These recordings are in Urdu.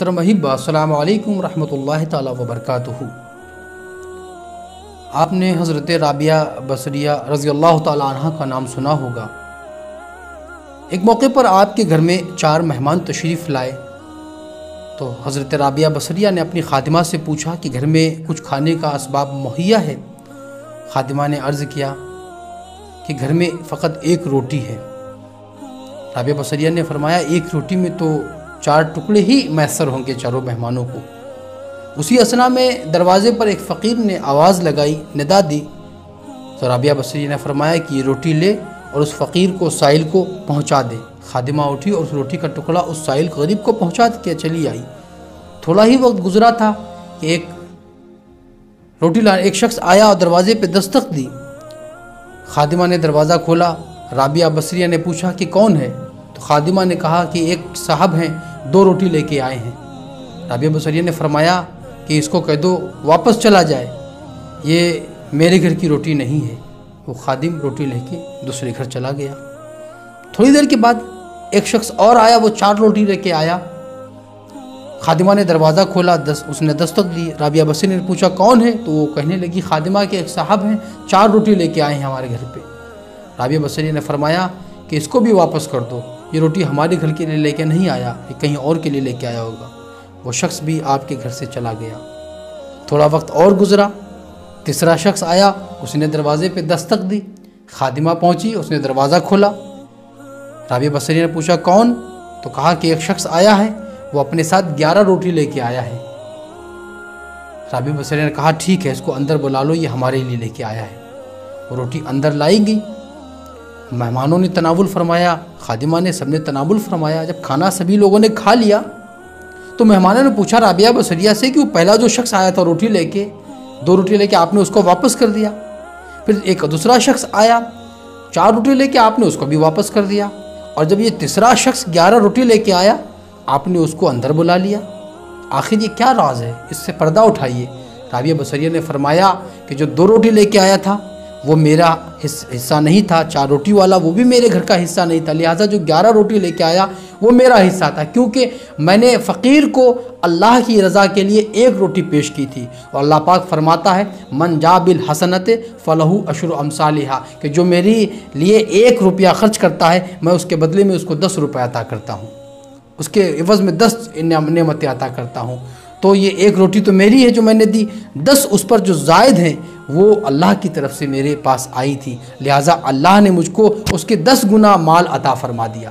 محترم احبہ، السلام علیکم ورحمۃ اللہ تعالی وبرکاتہ۔ آپ نے حضرت رابعہ بصریہ رضی اللہ تعالی عنہ کا نام سنا ہوگا۔ ایک موقع پر آپ کے گھر میں 4 مہمان تشریف لائے تو حضرت رابعہ بصریہ نے اپنی خادمہ سے پوچھا کہ گھر میں کچھ کھانے کا اسباب مہیا ہے؟ خادمہ نے عرض کیا کہ گھر میں فقط ایک روٹی ہے۔ رابعہ بصریہ نے فرمایا ایک روٹی میں تو 4 ٹکڑے ہی میسر ہوں گے چاروں مہمانوں کو۔ اسی اثنا میں دروازے پر ایک فقیر نے آواز لگائی، ندا دی، تو رابعہ بصریہ نے فرمایا کہ یہ روٹی لے اور اس فقیر کو، سائل کو پہنچا دے۔ خادمہ اٹھی اور اس روٹی کا ٹکڑا اس سائل غریب کو پہنچا کے چلی آئی۔ تھوڑا ہی وقت گزرا تھا کہ ایک شخص آیا اور دروازے پہ دستک دی۔ خادمہ نے دروازہ کھولا، رابعہ بصریہ نے پوچھا کہ کون ہے؟ تو خادمہ نے کہا کہ ایک صاحب ہیں، 2 روٹی لے کے آئے ہیں۔ رابعہ بصریہ نے فرمایا کہ اس کو کہہ دو واپس چلا جائے، یہ میرے گھر کی روٹی نہیں ہے۔ وہ خادم روٹی لے کے دوسرے گھر چلا گیا۔ تھوڑی دیر کے بعد ایک شخص اور آیا، وہ 4 روٹی لے کے آیا۔ خادمہ نے دروازہ کھولا، اس نے دستک دی۔ رابعہ بصریہ نے پوچھا کون ہے؟ تو وہ کہنے لگی خادمہ کے ایک صاحب ہیں، 4 روٹی لے کے آئے ہیں ہمارے گھر پہ۔ رابعہ بصریہ نے فرمایا کہ اس کو بھی واپس کر دو، یہ روٹی ہمارے گھر کے لیے لے کے نہیں آیا، یہ کہیں اور کے لیے لے کے آیا ہوگا۔ وہ شخص بھی آپ کے گھر سے چلا گیا۔ تھوڑا وقت اور گزرا، تیسرا شخص آیا، اس نے دروازے پہ دستک دی۔ خادمہ پہنچی، اس نے دروازہ کھولا۔ رابعہ بصریہ نے پوچھا کون؟ تو کہا کہ ایک شخص آیا ہے، وہ اپنے ساتھ 11 روٹی لے کے آیا ہے۔ رابعہ بصریہ نے کہا ٹھیک ہے، اس کو اندر بلا لو، یہ ہمارے لیے لے کے آیا ہے۔ وہ روٹی اندر لائی گئی، مہمانوں نے تناول فرمایا، خادمہ نے، سب نے تناول فرمایا۔ جب کھانا سبھی لوگوں نے کھا لیا تو مہمانوں نے پوچھا رابعہ بصریہ سے کہ وہ پہلا جو شخص آیا تھا روٹی لے کے، 2 روٹی لے کے، آپ نے اس کو واپس کر دیا۔ پھر ایک دوسرا شخص آیا، 4 روٹی لے کے، آپ نے اس کو بھی واپس کر دیا۔ اور جب یہ تیسرا شخص 11 روٹی لے کے آیا، آپ نے اس کو اندر بلا لیا۔ آخر یہ کیا راز ہے؟ اس سے پردہ اٹھائیے۔ رابعہ بصریہ نے فرمایا کہ جو 2 روٹی لے کے آیا تھا وہ میرا حصہ نہیں تھا، 4 روٹی والا وہ بھی میرے گھر کا حصہ نہیں تھا، لہٰذا جو 11 روٹی لے کے آیا وہ میرا حصہ تھا، کیونکہ میں نے فقیر کو اللہ کی رضا کے لیے 1 روٹی پیش کی تھی۔ اور اللہ پاک فرماتا ہے من جاء بالحسنۃ فلہ عشر امثالھا، کہ جو میرے لیے 1 روپیہ خرچ کرتا ہے میں اس کے بدلے میں اس کو 10 روپے عطا کرتا ہوں، اس کے عوض میں 10 نعمتیں عطا کرتا ہوں۔ تو یہ 1 روٹی تو میری ہے جو میں نے دی، 10 اس پر جو زائد ہیں وہ اللہ کی طرف سے میرے پاس آئی تھی، لہٰذا اللہ نے مجھ کو اس کے 10 گنا مال عطا فرما دیا۔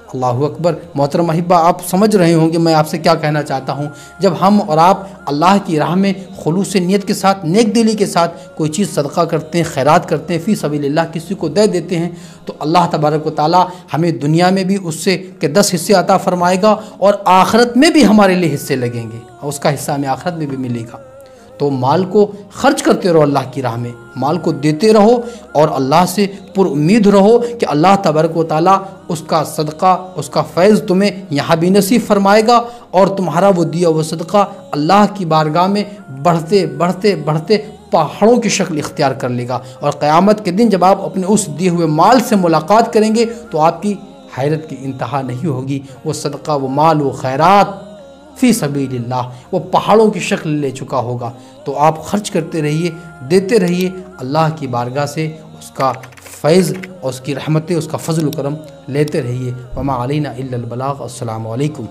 اللہ اکبر۔ محترم احبہ، آپ سمجھ رہے ہوں کہ میں آپ سے کیا کہنا چاہتا ہوں۔ جب ہم اور آپ اللہ کی راہ میں خلوص نیت کے ساتھ، نیک دلی کے ساتھ کوئی چیز صدقہ کرتے ہیں، خیرات کرتے ہیں، فی سبیل اللہ کسی کو دے دیتے ہیں، تو اللہ تبارک و تعالی ہمیں دنیا میں بھی اس سے کے 10 حصے عطا فرمائے گا، اور آخرت میں بھی ہمارے لیے حصے لگیں گے، اور اس کا حصہ ہمیں آخرت میں بھی ملے گا۔ تو مال کو خرچ کرتے رہو اللہ کی راہ میں، مال کو دیتے رہو، اور اللہ سے پر امید رہو کہ اللہ تبارک و تعالیٰ اس کا صدقہ، اس کا فیض تمہیں یہاں بھی نصیب فرمائے گا، اور تمہارا وہ دیا وہ صدقہ اللہ کی بارگاہ میں بڑھتے بڑھتے بڑھتے پہاڑوں کی شکل اختیار کر لے گا۔ اور قیامت کے دن جب آپ اپنے اس دیے ہوئے مال سے ملاقات کریں گے تو آپ کی حیرت کی انتہا نہیں ہوگی۔ وہ صدقہ، وہ مال، وہ خیرات فی سبیل اللہ وہ پہاڑوں کی شکل لے چکا ہوگا۔ تو آپ خرچ کرتے رہیے، دیتے رہیے، اللہ کی بارگاہ سے اس کا فیض اور اس کی رحمتیں، اس کا فضل و کرم لیتے رہیے۔ وما علینا الا البلاغ۔ السلام علیکم۔